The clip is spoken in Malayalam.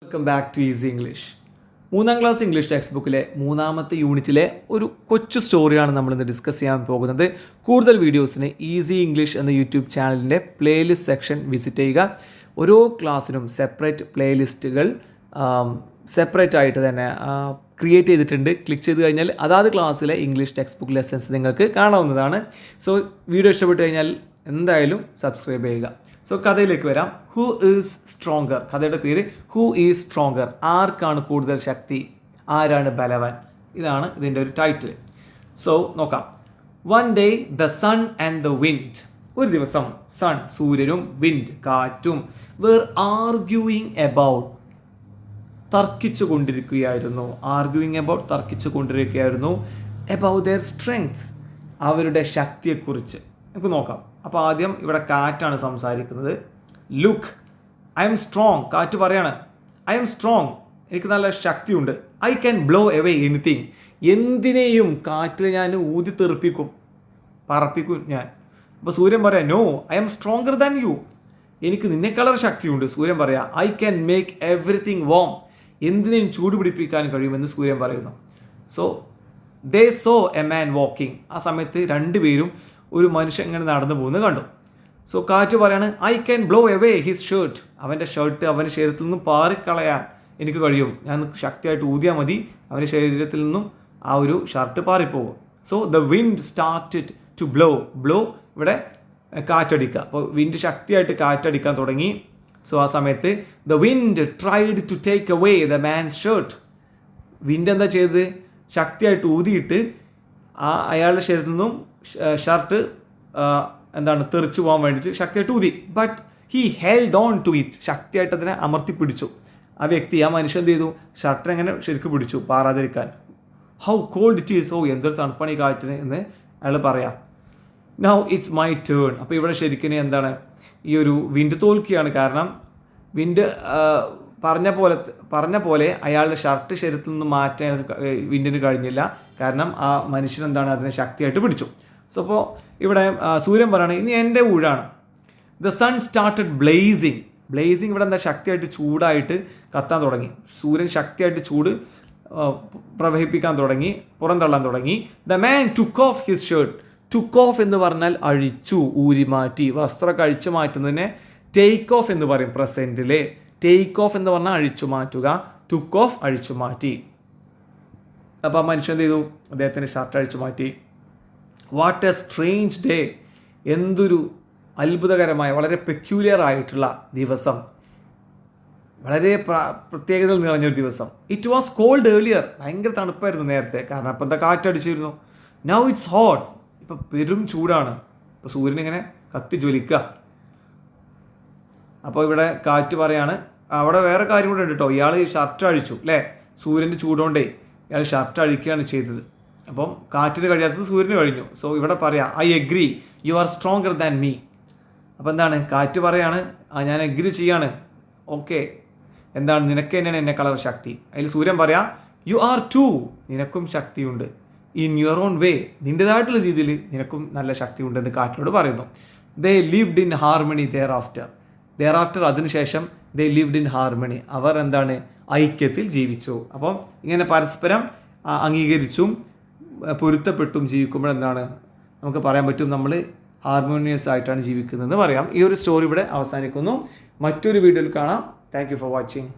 Welcome back to easy English. 3ാം ക്ലാസ് ഇംഗ്ലീഷ് ടെക്സ്റ്റ് ബുക്കിലെ 3ാമത്തെ യൂണിറ്റിലെ ഒരു കൊച്ചു സ്റ്റോറിയാണ് നമ്മളിന്ന് ഡിസ്കസ് ചെയ്യാൻ പോകുന്നത്. കൂടുതൽ വീഡിയോസിന് ഈസി ഇംഗ്ലീഷ് എന്ന യൂട്യൂബ് ചാനലിൻ്റെ പ്ലേലിസ്റ്റ് സെക്ഷൻ വിസിറ്റ് ചെയ്യുക. ഓരോ ക്ലാസ്സിനും സെപ്പറേറ്റ് പ്ലേലിസ്റ്റുകൾ സെപ്പറേറ്റ് ആയിട്ട് തന്നെ ക്രിയേറ്റ് ചെയ്തിട്ടുണ്ട്. ക്ലിക്ക് ചെയ്ത് കഴിഞ്ഞാൽ അതാത് ക്ലാസ്സിലെ ഇംഗ്ലീഷ് ടെക്സ്റ്റ് ബുക്ക് ലെസൺസ് നിങ്ങൾക്ക് കാണാവുന്നതാണ്. സോ വീഡിയോ ഇഷ്ടപ്പെട്ട് കഴിഞ്ഞാൽ എന്തായാലും സബ്സ്ക്രൈബ് ചെയ്യുക. സോ കഥയിലേക്ക് വരാം. Who is stronger? കഥയുടെ പേര് ഹൂ ഈസ് സ്ട്രോങ്കർ? ആർക്കാണ് കൂടുതൽ ശക്തി? ആരാണ് ബലവാൻ? ഇതാണ് ഇതിൻ്റെ ഒരു ടൈറ്റിൽ. സോ നോക്കാം. One day the sun and the wind. ഒരു ദിവസം സൺ സൂര്യനും വിൻഡ് കാറ്റും വേർ ആർഗ്യൂയിങ് എബൌട്ട് തർക്കിച്ചു കൊണ്ടിരിക്കുകയായിരുന്നു. എബൌട്ട് ദെയർ സ്ട്രെങ്ത്, അവരുടെ ശക്തിയെക്കുറിച്ച്. നമുക്ക് നോക്കാം. അപ്പോൾ ആദ്യം ഇവിടെ കാറ്റാണ് സംസാരിക്കുന്നത്. Look, I am strong. കാറ്റ് പറയാണ്, ഐ എം സ്ട്രോങ്, എനിക്ക് നല്ല ശക്തിയുണ്ട്. I can blow away anything. എന്തിനേയും കാറ്റിൽ ഞാൻ ഊതി പറപ്പിക്കും ഞാൻ. അപ്പോൾ സൂര്യൻ പറയാം, no, I am stronger than you. എനിക്ക് നിന്നെക്കാളർ ശക്തിയുണ്ട്. സൂര്യൻ പറയാം, I can make everything warm. എന്തിനേയും ചൂട് പിടിപ്പിക്കാൻ കഴിയുമെന്ന് സൂര്യൻ പറയുന്നു. So they so a man walking. ആ സമയത്ത് രണ്ടുപേരും ഒരു മനുഷ്യൻ ഇങ്ങനെ നടന്നു പോകുന്നത് കണ്ടു. സോ കാറ്റ് പറയാണ്, I can blow away his shirt. അവൻ്റെ ഷർട്ട് അവൻ്റെ ശരീരത്തിൽ നിന്നും പാറിക്കളയാൻ എനിക്ക് കഴിയും. ഞാൻ ശക്തിയായിട്ട് ഊതിയാൽ മതി, അവൻ്റെ ശരീരത്തിൽ നിന്നും ആ ഒരു ഷർട്ട് പാറിപ്പോകും. So the wind started to blow. ഇവിടെ കാറ്റടിക്കുക. അപ്പോൾ വിൻഡ് ശക്തിയായിട്ട് കാറ്റടിക്കാൻ തുടങ്ങി. സോ ആ സമയത്ത് the wind tried to take away the man's shirt. Wind എന്താ ചെയ്തത്? ശക്തിയായിട്ട് ഊതിയിട്ട് അയാളുടെ ശരീരത്തിൽ നിന്നും ഷർട്ട് തെറിച്ചു പോകാൻ വേണ്ടിയിട്ട് ശക്തിയായിട്ട് ഊതി. But he held on to it. ശക്തിയായിട്ട് അതിനെ അമർത്തി പിടിച്ചു. ആ മനുഷ്യൻ എന്ത് ചെയ്തു? ഷർട്ട് എങ്ങനെ ശരിക്കും പിടിച്ചു പാറാതിരിക്കാൻ. How cold it is. എന്തൊരു തണുപ്പാണ് ഈ കാറ്റിന് എന്ന് അയാൾ പറയാം. Now it's my turn. അപ്പോൾ ഇവിടെ ശരിക്കും ഈ ഒരു വിൻഡ് തോൽക്കുകയാണ്. കാരണം വിൻഡ് പറഞ്ഞ പോലെ അയാളുടെ ഷർട്ട് ശരീരത്തിൽ നിന്ന് മാറ്റാൻ വിൻഡിന് കഴിഞ്ഞില്ല. കാരണം ആ മനുഷ്യൻ അതിനെ ശക്തിയായിട്ട് പിടിച്ചു. സോ അപ്പോൾ ഇവിടെ സൂര്യൻ പറയാണ്, ഇനി എൻ്റെ ഊഴാണ്. The sun started blazing. ഇവിടെ ശക്തിയായിട്ട് ചൂടായിട്ട് കത്താൻ തുടങ്ങി. സൂര്യൻ ശക്തിയായിട്ട് ചൂട് പ്രവഹിപ്പിക്കാൻ തുടങ്ങി, പുറന്തള്ളാൻ തുടങ്ങി. The man took of his shirt. Took of എന്ന് പറഞ്ഞാൽ അഴിച്ചു, ഊരി മാറ്റി. വസ്ത്രമൊക്കെ അഴിച്ചു മാറ്റുന്നതിനെ ടേക്ക് ഓഫ് എന്ന് പറയും പ്രസൻറ്റിൽ. ടേക്ക് ഓഫ് എന്ന് പറഞ്ഞാൽ അഴിച്ചു മാറ്റുക. ടുക്ക് ഓഫ് അഴിച്ചു മാറ്റി. അപ്പോൾ ആ മനുഷ്യൻ എന്ത് ചെയ്തു? അദ്ദേഹത്തിൻ്റെ ഷർട്ട് അഴിച്ചു മാറ്റി. What A strange day. എന്തൊരു അത്ഭുതകരമായ, വളരെ പെക്യൂലിയർ ആയിട്ടുള്ള ദിവസം, വളരെ പ്രത്യേകത നിറഞ്ഞൊരു ദിവസം. It was cold earlier. ഭയങ്കര തണുപ്പായിരുന്നു നേരത്തെ, കാരണം അപ്പം കാറ്റടിച്ചിരുന്നു. Now it's hot. ഇപ്പം പെരും ചൂടാണ്. ഇപ്പോൾ സൂര്യൻ ഇങ്ങനെ കത്തി ജ്വലിക്കുക. അപ്പോൾ ഇവിടെ കാറ്റ് പറയാണ്, അവിടെ വേറെ കാര്യം കൂടെ ഉണ്ട് കേട്ടോ. ഇയാൾ ഷർട്ട് അഴിച്ചു അല്ലേ, സൂര്യൻ്റെ ചൂടുകൊണ്ടേ ഇയാൾ ഷർട്ട് അഴിക്കുകയാണ് ചെയ്തത്. അപ്പം കാറ്റിന് കഴിയാത്തത് സൂര്യന് കഴിഞ്ഞു. സോ ഇവിടെ പറയാം, I agree, you are stronger than me. അപ്പോൾ കാറ്റ് പറയാണ്, ഞാൻ എഗ്രി ചെയ്യാണ്. ഓക്കെ, നിനക്ക് തന്നെയാണ് എന്നെ കളർ ശക്തി. അതിൽ സൂര്യൻ പറയാം, യു ആർ ടു, നിനക്കും ശക്തിയുണ്ട്. ഇൻ യുവർ ഓൺ വേ, നിൻ്റെതായിട്ടുള്ള രീതിയിൽ നിനക്കും നല്ല ശക്തി ഉണ്ടെന്ന് കാറ്റിനോട് പറയുന്നു. They lived in harmony thereafter അതിനുശേഷം ദേ ലിവ്ഡ് ഇൻ ഹാർമണി, അവർ ഐക്യത്തിൽ ജീവിച്ചു. അപ്പം ഇങ്ങനെ പരസ്പരം അംഗീകരിച്ചും പൊരുത്തപ്പെട്ടും ജീവിക്കുമ്പോൾ നമുക്ക് പറയാൻ പറ്റും, നമ്മൾ ഹാർമോണിയസ് ആയിട്ടാണ് ജീവിക്കുന്നതെന്ന് പറയാം. ഈ ഒരു സ്റ്റോറി ഇവിടെ അവസാനിക്കുന്നു. മറ്റൊരു വീഡിയോയിൽ കാണാം. Thank you for watching.